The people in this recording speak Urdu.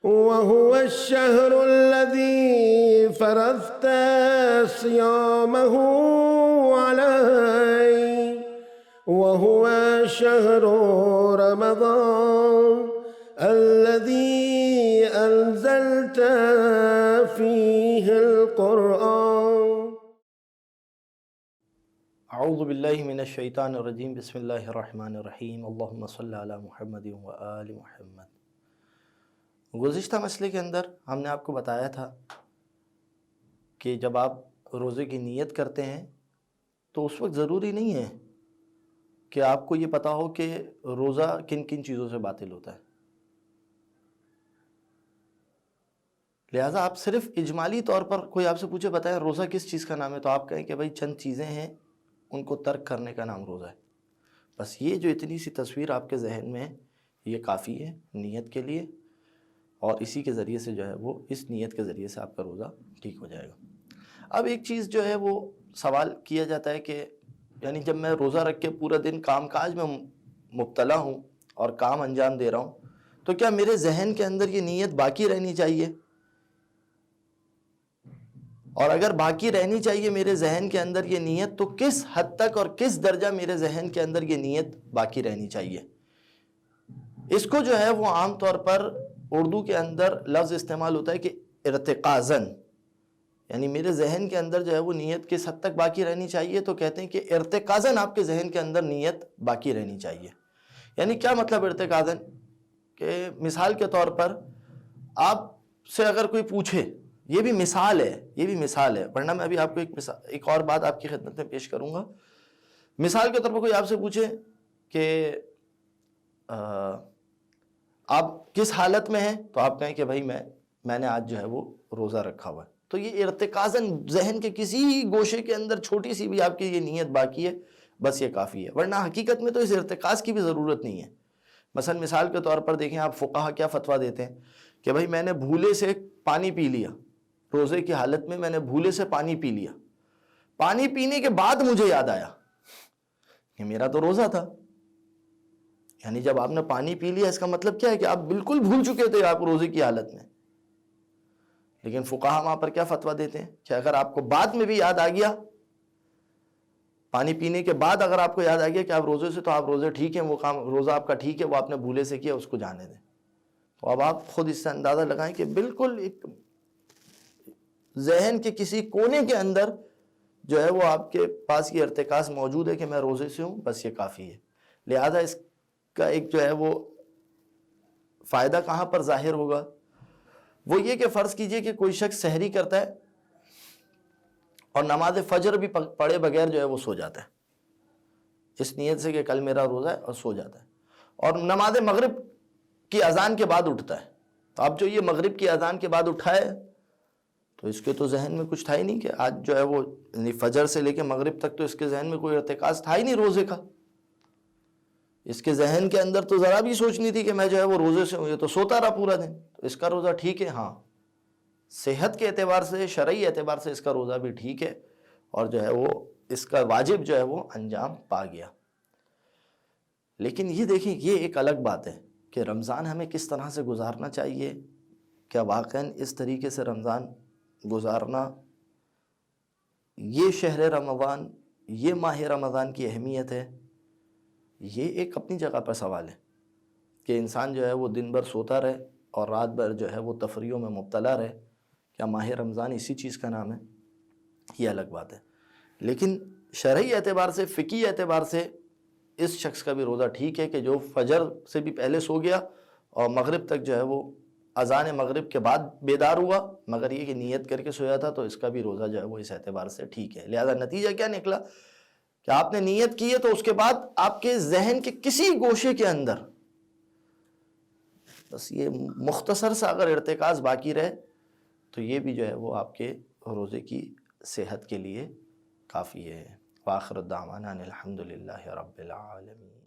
وهو الشهر الذي فرضت صيامه علي وهو شهر رمضان الذي أنزلت فيه القرآن. اعوذ باللہ من الشیطان الرجیم. بسم اللہ الرحمن الرحیم. اللہم صلی علی محمد و آل محمد. گزشتہ مسئلے کے اندر ہم نے آپ کو بتایا تھا کہ جب آپ روزے کی نیت کرتے ہیں تو اس وقت ضروری نہیں ہے کہ آپ کو یہ پتا ہو کہ روزہ کن کن چیزوں سے باطل ہوتا ہے. لہٰذا آپ صرف اجمالی طور پر کوئی آپ سے پوچھے بتائیں روزہ کس چیز کا نام ہے تو آپ کہیں کہ بھائی چند چیزیں ہیں ان کو ترک کرنے کا نام روزہ ہے. بس یہ جو اتنی سی تصویر آپ کے ذہن میں ہے یہ کافی ہے نیت کے لیے، اور اسی کے ذریعے سے جو ہے وہ اس نیت کے ذریعے سے آپ کا روزہ ٹھیک ہو جائے گا. اب ایک چیز جو ہے وہ سوال کیا جاتا ہے کہ یعنی جب میں روزہ رکھ کے پورا دن کام کاج میں مبتلا ہوں اور کام انجام دے رہا ہوں تو کیا میرے ذہن کے اندر یہ نیت باقی رہنی چاہیے؟ اور اگر باقی رہنی چاہیے میرے ذہن کے اندر یہ نیت تو کس حد تک اور کس درجہ میرے ذہن کے اندر یہ نیت باقی رہنی چاہیے؟ اس کو جو ہے وہ عام طور پر اردو کے اندر لفظ استعمال ہوتا ہے کہ ارتقاظاً، یعنی میرے ذہن کے اندر جو ہے وہ نیت کس حد تک باقی رہنی چاہیے تو کہتے ہیں کہ ارتقاظاً آپ کے ذہن کے اندر نیت باقی رہنی چاہیے. یعنی کیا مطلب ارتقاظاً؟ کہ مثال کے طور پر آپ سے اگر کوئی پوچھے، یہ بھی مثال ہے ورنہ میں ابھی آپ کو ایک اور بات آپ کی خدمت میں پیش کروں گا. مثال کے طور پر کوئی آپ سے پوچھے کہ آپ کس حالت میں ہیں تو آپ کہیں کہ بھائی میں نے آج جو ہے وہ روزہ رکھا ہوا ہے، تو یہ ارتقاظاً ذہن کے کسی گوشے کے اندر چھوٹی سی بھی آپ کی یہ نیت باقی ہے بس یہ کافی ہے. ورنہ حقیقت میں تو اس ارتقاظ کی بھی ضرورت نہیں ہے. مثلا مثال کے طور پر دیکھیں آپ فقہا کیا فتویٰ دیتے ہیں کہ بھائی میں نے بھولے سے پانی پی لیا، روزے کی حالت میں نے بھولے سے پانی پی لیا، پانی پینے کے بعد مجھے یاد آیا کہ میرا تو روزہ تھا. یعنی جب آپ نے پانی پی لیا اس کا مطلب کیا ہے کہ آپ بالکل بھول چکے تھے آپ روزے کی حالت میں. لیکن فقہا وہاں پر کیا فتویٰ دیتے ہیں کہ اگر آپ کو بعد میں بھی یاد آ گیا، پانی پینے کے بعد اگر آپ کو یاد آ گیا کہ آپ روزے سے تو آپ روزے ٹھیک ہیں، وہ کام روزہ آپ کا ٹھیک ہے، وہ آپ نے بھولے سے کیا اس کو جانے دیں. تو اب آپ خود اس سے اندازہ لگائیں کہ بالکل ایک ذہن کے کسی کونے کے اندر جو ہے وہ آپ کے پاس یہ ارتکاز موجود ہے کہ میں روزے سے ہوں، بس یہ کافی ہے. لہذا اس کا ایک جو ہے وہ فائدہ کہاں پر ظاہر ہوگا؟ وہ یہ کہ فرض کیجئے کہ کوئی شخص سحری کرتا ہے اور نماز فجر بھی پڑھے بغیر جو ہے وہ سو جاتا ہے اس نیت سے کہ کل میرا روزہ ہے، اور سو جاتا ہے، اور نماز مغرب کی اذان کے بعد اٹھتا ہے. تو اب جو یہ مغرب کی اذان کے بعد اٹھا ہے تو اس کے تو ذہن میں کچھ تھا ہی نہیں کہ آج جو ہے وہ فجر سے لے کے مغرب تک تو اس کے ذہن میں کوئی ارتکاز تھا ہی نہیں روزے کا. اس کے ذہن کے اندر تو ذرا بھی سوچ نہیں تھی کہ میں جو ہے وہ روزے سے ہوں، یہ تو سوتا رہا پورا دن. تو اس کا روزہ ٹھیک ہے، ہاں صحت کے اعتبار سے، شرعی اعتبار سے اس کا روزہ بھی ٹھیک ہے، اور جو ہے وہ اس کا واجب جو ہے وہ انجام پا گیا. لیکن یہ دیکھیں یہ ایک الگ بات ہے کہ رمضان ہمیں کس طرح سے گزارنا چاہیے. کیا واقعاً اس طریقے سے رمضان گزارنا، یہ شہر رمضان، یہ ماہ رمضان کی اہمیت ہے؟ یہ ایک اپنی جگہ پر سوال ہے کہ انسان جو ہے وہ دن بھر سوتا رہے اور رات بھر جو ہے وہ تفریحوں میں مبتلا رہے. کیا ماہ رمضان اسی چیز کا نام ہے؟ یہ الگ بات ہے. لیکن شرعی اعتبار سے، فقہی اعتبار سے اس شخص کا بھی روزہ ٹھیک ہے کہ جو فجر سے بھی پہلے سو گیا اور مغرب تک جو ہے وہ اذان مغرب کے بعد بیدار ہوا، مگر یہ کہ نیت کر کے سویا تھا، تو اس کا بھی روزہ جو ہے وہ اس اعتبار سے ٹھیک ہے. لہذا نتیجہ کیا نکلا کہ آپ نے نیت کی ہے تو اس کے بعد آپ کے ذہن کے کسی گوشے کے اندر بس یہ مختصر سا اگر ارتکاز باقی رہے تو یہ بھی جو ہے وہ آپ کے روزے کی صحت کے لیے کافی ہے. وآخر الدعوانا ان الحمد للہ رب العالمین.